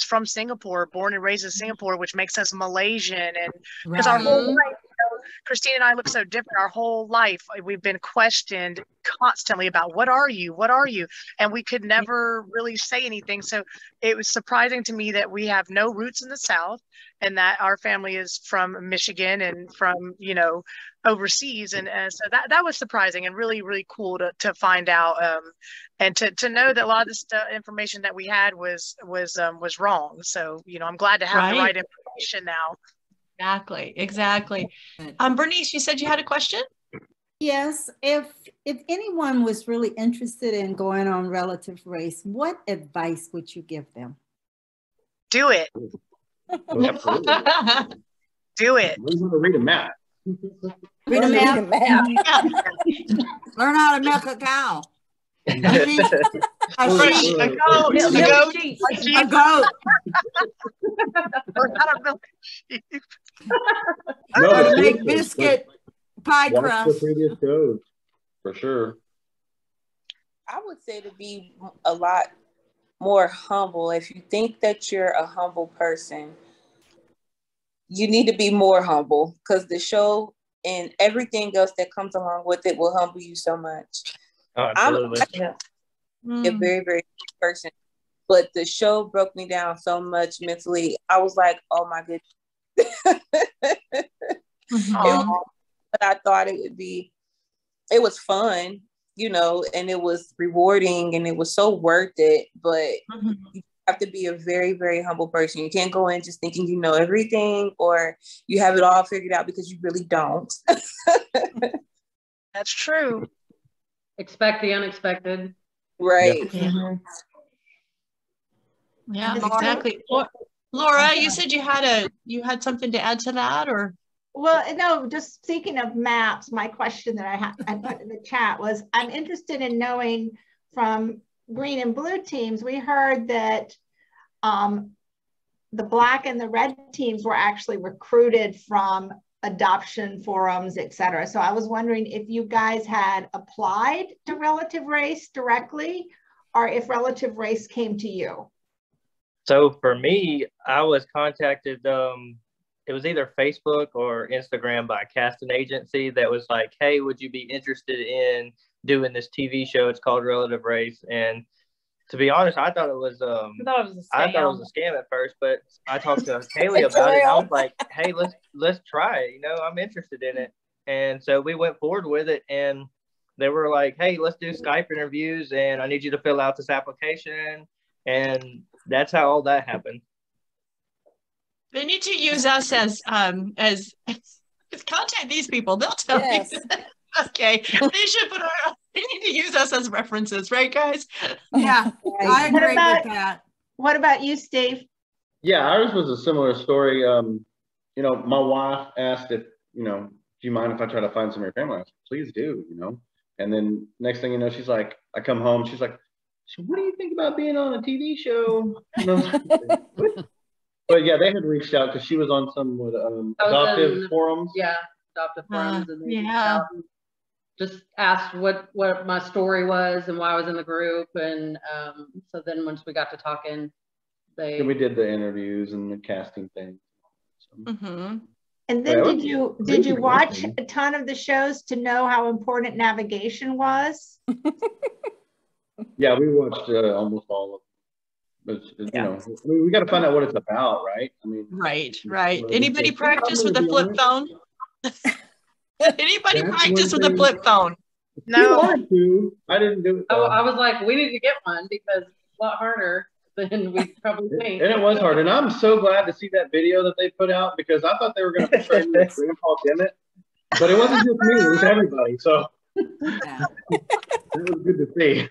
from Singapore, born and raised in Singapore, which makes us Malaysian. And because our whole life, you know, Christine and I look so different. Our whole life we've been questioned constantly about what are you, and we could never really say anything. So it was surprising to me that we have no roots in the South, and that our family is from Michigan and from, you know, overseas. And so that was surprising and really, really cool to find out, and to know that a lot of this information that we had was wrong. So, you know, I'm glad to have the right information now. Exactly. Bernice, you said you had a question? Yes. If anyone was really interested in going on relative race, what advice would you give them? Do it. Do it. Learn how to read a map. Read a map. Learn how to milk a cow. A goat. Learn how to milk a sheep. Or to make biscuit pie crust. Watch the previous codes, for sure. I would say to be a lot more humble. If you think that you're a humble person, you need to be more humble, because the show and everything else that comes along with it will humble you so much. Oh, absolutely. I'm a very, very good person, but the show broke me down so much mentally. I was like, oh my goodness. But I thought it would be. It was fun, you know, and it was rewarding, and it was so worth it. But you have to be a very, very humble person. You can't go in just thinking you know everything, or you have it all figured out, because you really don't. That's true. Expect the unexpected. Right. Yeah, exactly. Laura, you said you had something to add to that, or? Well, no, just speaking of maps, my question that I put in the chat was, I'm interested in knowing from green and blue teams, we heard that the black and the red teams were actually recruited from adoption forums, et cetera. So I was wondering if you guys had applied to relative race directly, or if relative race came to you. So for me, I was contacted, it was either Facebook or Instagram by a casting agency that was like, hey, would you be interested in doing this TV show. It's called Relative Race. And to be honest, I thought it was a scam at first, but I talked to Haley about it. And I was like, hey, let's try it. You know, I'm interested in it. And so we went forward with it, and they were like, hey, let's do Skype interviews, and I need you to fill out this application. And that's how all that happened. They need to use us as contact these people. They'll tell you. Okay. They need to use us as references, right, guys? Yeah, I agree with that. What about you, Steve? Yeah, ours was a similar story. You know, my wife asked if, you know, do you mind if I try to find some of your family? I was like, please do, you know. And then next thing you know, she's like, I come home, she's like, so what do you think about being on a TV show? But yeah, they had reached out because she was on some adoptive forums. Yeah, adoptive forums. And they just asked what my story was and why I was in the group. And so then once we got to talking, we did the interviews and the casting thing. So. And then did you watch a ton of the shows to know how important navigation was? Yeah, we watched almost all of them. But, you know, I mean, we got to find out what it's about, right? I mean, right. Anybody practice with a flip phone? Anybody practice with a flip phone? No. I didn't do it. Oh, I was like, we need to get one because it's a lot harder than we probably think. And it was hard. And I'm so glad to see that video that they put out because I thought they were going to portray me as Grandpa Bennett, but it wasn't just me; it was everybody. So it was good to see.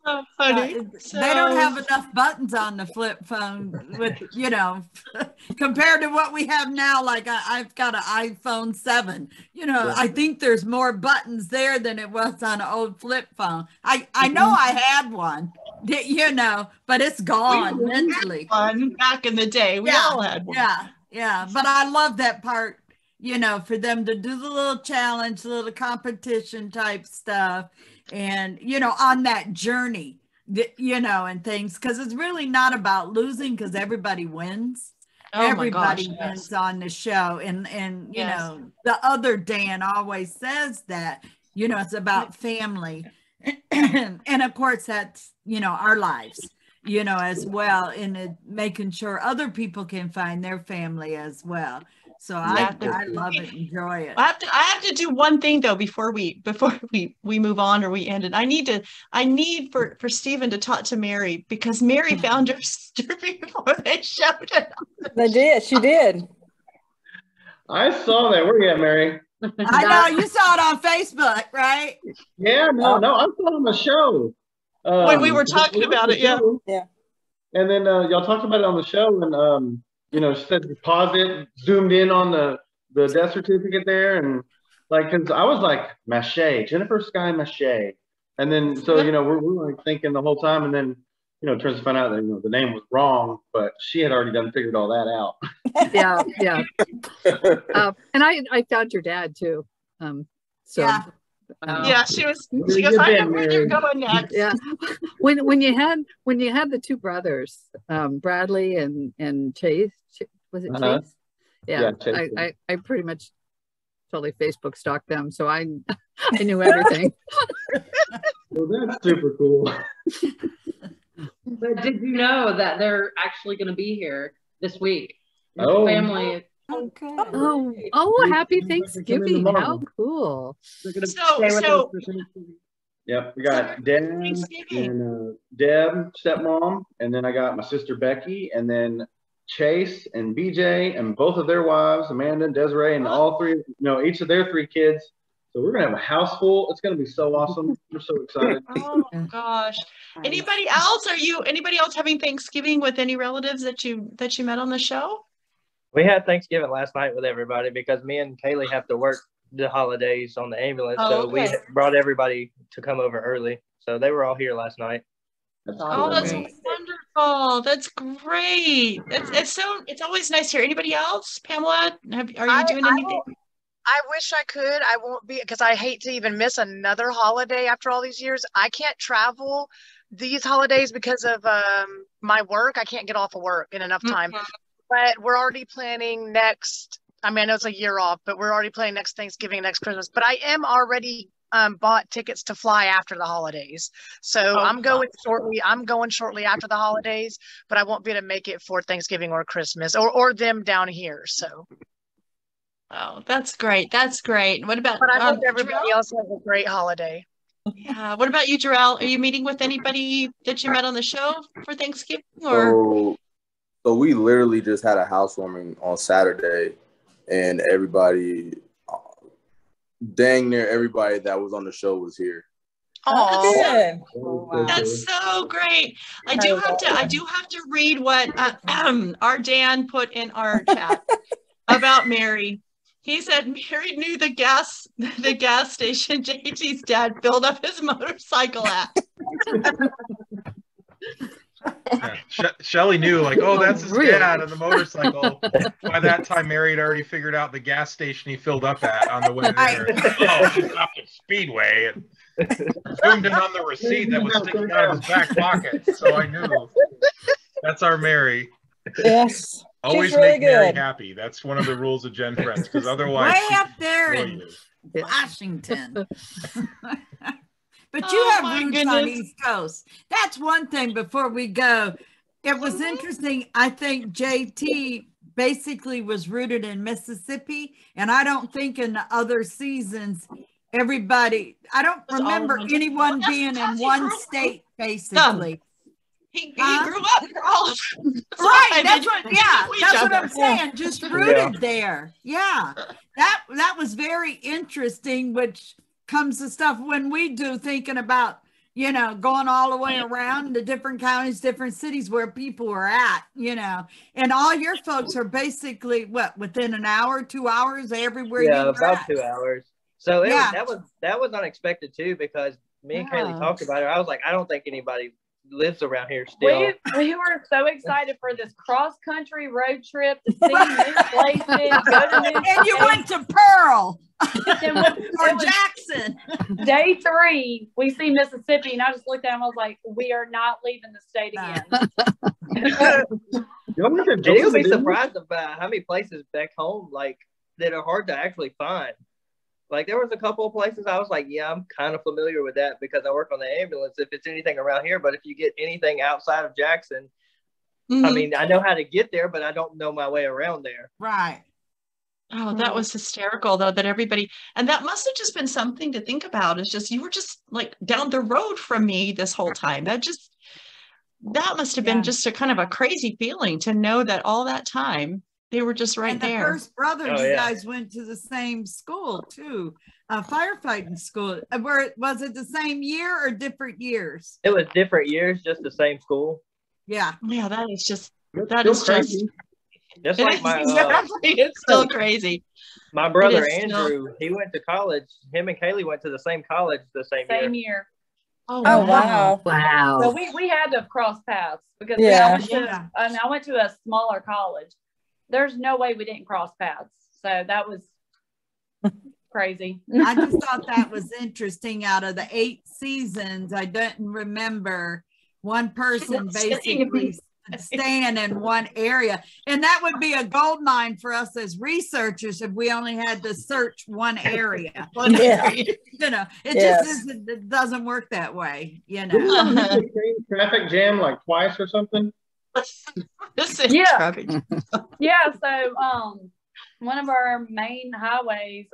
So funny. They don't have enough buttons on the flip phone with, you know, compared to what we have now. Like I've got an iPhone 7, you know, I think there's more buttons there than it was on an old flip phone. I know I had one, you know, but it's gone mentally. One back in the day. We all had one. Yeah. But I love that part, you know, for them to do the little challenge, the little competition type stuff. And, you know, on that journey, you know, and things, because it's really not about losing because everybody wins. Everybody wins on the show. And you know, the other Dan always says that, you know, it's about family. And of course, that's, you know, our lives, you know, as well, in making sure other people can find their family as well. So I love it, enjoy it. I have to do one thing though before we move on or we end it. I need for Stephen to talk to Mary because Mary found her sister before they showed it. They did. She did. I saw that. Where you at, Mary? I know you saw it on Facebook, right? Yeah, no, I saw it on the show. When we were talking about it, yeah. And then y'all talked about it on the show, and you know, she said deposit, zoomed in on the death certificate there, and like, cause I was like Mache, Jennifer Sky Mache, and then so you know we're like thinking the whole time, and then you know turns to find out that you know the name was wrong, but she had already figured all that out. Yeah. And I found your dad too. So. Yeah, she goes, I know where you're going next. Yeah. When you had the two brothers, Bradley and Chase, was it Chase? Yeah, Chase. I pretty much totally Facebook stalked them, so I knew everything. Well, that's super cool. But did you know that they're actually going to be here this week? Oh, family. Okay. Oh, happy Thanksgiving. How cool. So yep, we got Deb and Deb, stepmom, and then I got my sister Becky, and then Chase and BJ and both of their wives, Amanda and Desiree, and all three, you know, each of their three kids. So we're gonna have a house full. It's gonna be so awesome. We're so excited. Oh my gosh. Anybody else having Thanksgiving with any relatives that you met on the show? We had Thanksgiving last night with everybody because me and Kaylee have to work the holidays on the ambulance. So we brought everybody to come over early. So they were all here last night. That's wonderful. That's great. It's always nice to hear. Anybody else? Pamela, are you doing anything? I wish I could. I won't be because I hate to even miss another holiday after all these years. I can't travel these holidays because of my work. I can't get off of work in enough time. But we're already planning next. I mean, I know it's a year off, but we're already planning next Thanksgiving, next Christmas. But I am already bought tickets to fly after the holidays. So I'm going shortly. I'm going shortly after the holidays, but I won't be able to make it for Thanksgiving or Christmas or them down here. So. Oh, that's great. That's great. What about But I hope everybody else has a great holiday. Yeah. What about you, Jarrell? Are you meeting with anybody that you met on the show for Thanksgiving? Or so we literally just had a housewarming on Saturday, and everybody, dang near everybody that was on the show was here. Oh, that's so great. I do have to read what our Dan put in our chat about Mary. He said Mary knew the gas station JT's dad filled up his motorcycle at. Yeah. Shelley knew, like, oh, that's his dad on the motorcycle. By that time, Mary had already figured out the gas station he filled up at on the way there. Oh, he stopped at Speedway and zoomed in on the receipt that was sticking out of his back pocket. So I knew. That's our Mary. Yes. Always really make Mary good. happy. That's one of the rules of GenFriends, because otherwise, way up there in Washington. But you have roots on East Coast. That's one thing before we go. It was interesting. I think JT basically was rooted in Mississippi, and I don't think in the other seasons everybody, I don't remember anyone being in one state basically. He grew up all right. That's what I'm saying. Just rooted there. Yeah. That was very interesting, which comes to stuff when we do thinking about, going all the way around the different counties, different cities where people are at, and all your folks are basically within an hour, 2 hours everywhere. Yeah, about 2 hours. So that was unexpected too, because me and Kaylee talked about it. I was like, I don't think anybody lives around here still. We were so excited for this cross-country road trip to see new places, go to new and you went to Pearl or Jackson. Day 3, we see Mississippi, and I just looked at him. I was like, "We are not leaving the state again." You'll be surprised about how many places back home that are hard to actually find. Like, there was a couple of places I was like, yeah, I'm kind of familiar with that because I work on the ambulance if it's anything around here. But if you get anything outside of Jackson, I mean, I know how to get there, but I don't know my way around there. Right. Oh, that was hysterical, though, that everybody, and that must have just been something to think about. It's just, you were just like down the road from me this whole time. That must have been just a kind of a crazy feeling to know that all that time they were just right there. The first brothers, you guys went to the same school too, firefighting school. Was it the same year or different years? It was different years, just the same school. Yeah. Yeah, that is just like my it's still crazy. My brother Andrew, he went to college. Him and Kaylee went to the same college the same year. Oh wow! Wow. So we had to cross paths because I went to a smaller college. There's no way we didn't cross paths. So that was crazy. I just thought that was interesting. Out of the 8 seasons, I didn't remember one person basically staying in one area. And that would be a gold mine for us as researchers if we only had to search one area. It doesn't work that way, Traffic jam like twice or something? Yeah. So one of our main highways,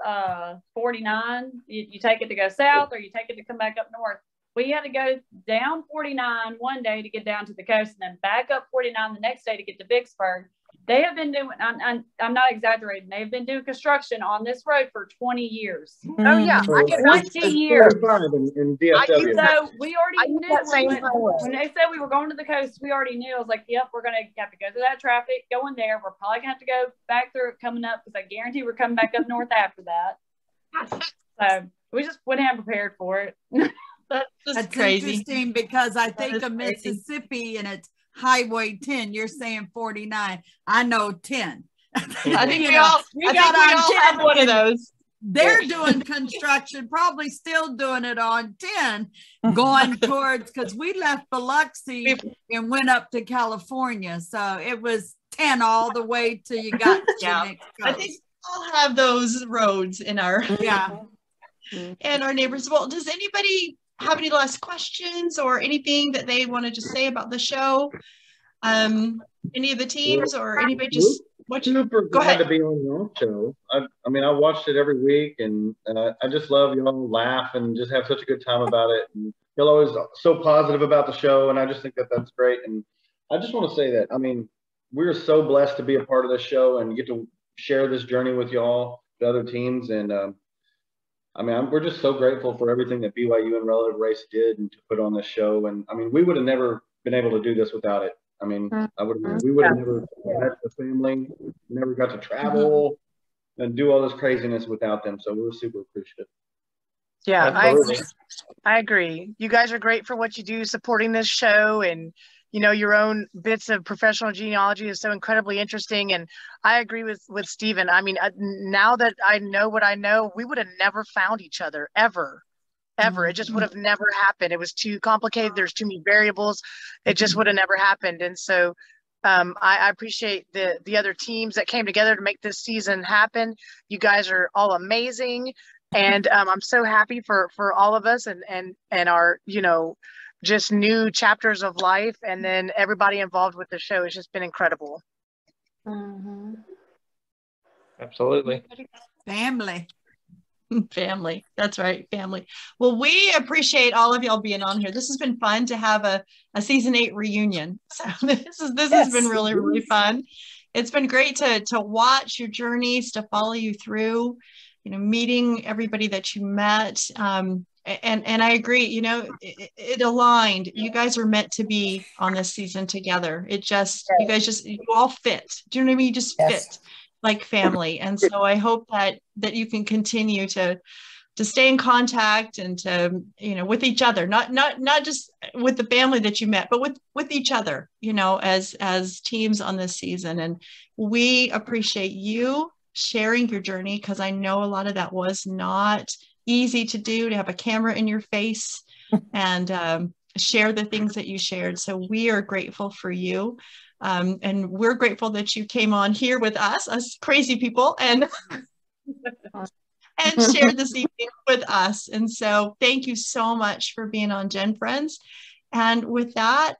49, you take it to go south or you take it to come back up north. We had to go down 49 one day to get down to the coast and then back up 49 the next day to get to Vicksburg. They have been doing, I'm not exaggerating, they've been doing construction on this road for 20 years. Oh, yeah. I get 20 years. In DFW. So we already knew when they said we were going to the coast, we already knew. I was like, yep, we're going to have to go through that traffic, going there. We're probably going to have to go back through it coming up because I guarantee we're coming back up north after that. So we just went and prepared for it. That's crazy. Interesting because I think of Mississippi and it's Highway 10. You're saying 49. I know 10. I think we all have one of those. They're doing construction, probably still doing it on 10, going towards, because we left Biloxi and went up to California. So it was 10 all the way till you got to the next coast. I think we all have those roads in our and our neighbors. Well, does anybody have any last questions or anything that they want to just say about the show? Any of the teams or anybody just super glad to be on your show. I mean, I watched it every week, and I just love y'all laugh and just have such a good time about it. And y'all always so positive about the show, and I just think that that's great. And I just want to say that, I mean, we're so blessed to be a part of this show and get to share this journey with y'all, the other teams. And I mean, we're just so grateful for everything that BYU and Relative Race did and to put on this show. And I mean, we would have never been able to do this without it. I mean, we would have never had the family, never got to travel and do all this craziness without them. So we're super appreciative. Yeah, I agree. You guys are great for what you do, supporting this show, and you know, your own bits of professional genealogy is so incredibly interesting. And I agree with Stephen. I mean, now that I know what I know, we would have never found each other ever. It just would have never happened. It was too complicated. There's too many variables. It just would have never happened. And so I appreciate the other teams that came together to make this season happen. You guys are all amazing. And I'm so happy for all of us and our, you know, just new chapters of life. And then everybody involved with the show has just been incredible. Absolutely. Family. That's right. Family. Well, we appreciate all of y'all being on here. This has been fun to have a season 8 reunion. So this has been really, really fun. It's been great to watch your journeys, to follow you through, you know, meeting everybody that you met. And I agree, you know, it aligned. You guys are meant to be on this season together. It just, you guys you all fit. Do you know what I mean? You just fit like family. And so I hope that you can continue to stay in contact and to, you know, with each other, not just with the family that you met, but with each other, you know, as teams on this season. And we appreciate you sharing your journey, because I know a lot of that was not easy to do, to have a camera in your face and share the things that you shared. So we are grateful for you. And we're grateful that you came on here with us crazy people, and shared this evening with us. And so thank you so much for being on GenFriends. And with that,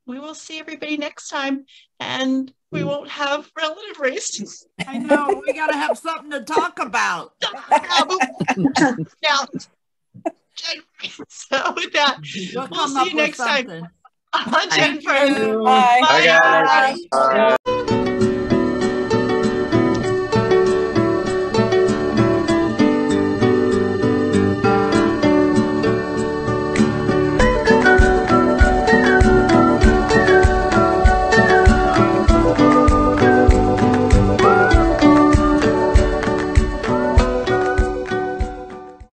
we will see everybody next time, and we won't have relative race. I know, we got to have something to talk about. Now, so with that, we'll see you next time on GenFriends. Bye, guys. Bye.